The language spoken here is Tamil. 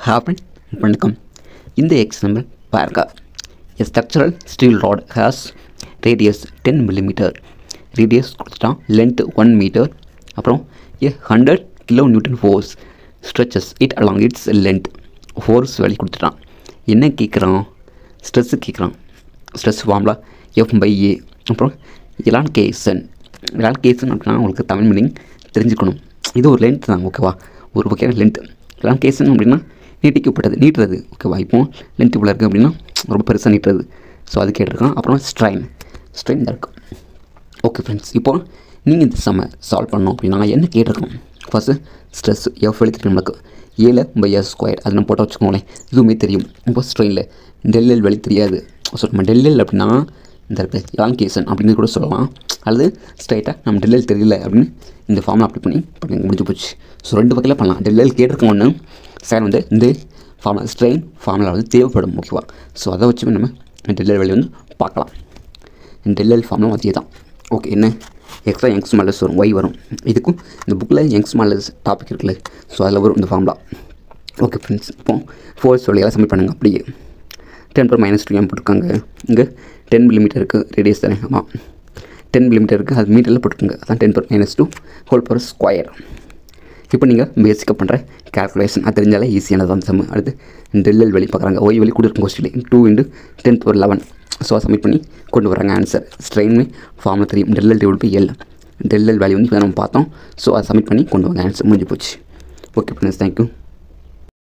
Happen வணக்கம். இந்த எக்ஸாம்பிள் பாருங்க. A structural steel rod has radius 10 mm. Radius கொடுத்துட்டான், length 1 meter. அப்புறம் a 100 kN force stretches it along its length. Force value கொடுத்துட்டான். என்ன கேட்குறான்? ஸ்ட்ரெஸ் கேட்குறான். Stress formula F/A. அப்புறம் எலான்கேஷன் அப்படின்னா உங்களுக்கு தமிழ் மீனிங் தெரிஞ்சுக்கணும். இது ஒரு லென்த் தான், ஓகேவா? ஒரு வகையான லென்த். எலான்கேஷன் அப்படின்னா நீட்டிக்கப்பட்டது, நீட்டுறது, ஓகேவா? இப்போ லென்த் இவ்வளோ இருக்குது அப்படின்னா ரொம்ப பெருசாக நீட்டுறது. ஸோ அது கேட்டிருக்கான். அப்புறம் ஸ்ட்ரைன் தான் இருக்கும். ஓகே ஃப்ரெண்ட்ஸ், இப்போது நீங்கள் இந்த சம்ம சால்வ் பண்ணோம் அப்படின்னா என்ன கேட்டிருக்கோம்? ஃபஸ்ட்டு ஸ்ட்ரெஸ் எஃப் வெளி தெரியும் நம்மளுக்கு, A/S². அது நம்ம போட்டால் வச்சுக்கோங்களேன், இதுவுமே தெரியும். இப்போ ஸ்ட்ரெயினில் டெல்எல் வெளி தெரியாது. ஸோ நம்ம டெல்எல் அப்படின்னா இந்த இருக்குது எலான்கேஷன் அப்படின்னு கூட சொல்லலாம். அல்லது ஸ்ட்ரைட்டாக நம்ம டெல்எல் தெரியல அப்படின்னு இந்த ஃபார்முலா அப்ளை பண்ணி முடிஞ்சு போச்சு. ஸோ ரெண்டு வகையில் பண்ணலாம். டெல்எல் கேட்டிருக்கோம் ஒன்று, செகண்ட் வந்து இந்த ஃபார்முலா ஸ்ட்ரெயின் ஃபார்முலா வந்து தேவைப்படும், ஓகேவா? ஸோ அதை வச்சு நம்ம டெல்எல் வேல்யூ வந்து பார்க்கலாம். டெல்எல் ஃபார்முலா அதே தான். ஓகே, என்ன எக்ஸ்ட்ரா யங்ஸ் மாடல்ஸ் வரும், ஒய் வரும். இதுக்கும் இந்த புக்கில் யங்ஸ் மாடல்ஸ் டாபிக் இருக்குல்ல, ஸோ அதில் வரும் இந்த ஃபார்முலா. ஓகே ஃப்ரெண்ட்ஸ், இப்போ ஃபோர்ஸ் வழியாக சப்மிட் பண்ணுங்கள். அப்படியே 10⁻²m போட்டிருக்காங்க. இங்கே 10 mm இருக்குது, ரேடியஸ் தானே? ஆமாம், 10 mm இருக்குது, அது மீட்டரில் போட்டுருக்குங்க. அதான் 10⁻²² இப்போ நீங்கள் பேசிக்காக பண்ணுற கேல்குலேஷன் அது தெரிஞ்சாலே ஈஸியானது தான் சம். அடுத்து டெல்எல் வெளி பார்க்குறாங்க, ஒய் வெளி கொடுத்துருக்கும் கொஸ்டின் 2 × 10⁻11. ஸோ சப்மிட் பண்ணி கொண்டு வராங்க ஆன்சர். ஸ்ட்ரெயின் ஃபார்முலா தெரியும், டெல்எல் டெல்எல் வேல்யூ வந்து இப்போ நம்ம பார்த்தோம். ஸோ அதை சப்மிட் பண்ணி கொண்டு வாங்க, ஆன்சர் முடிஞ்சு போச்சு. Okay friends, thank you.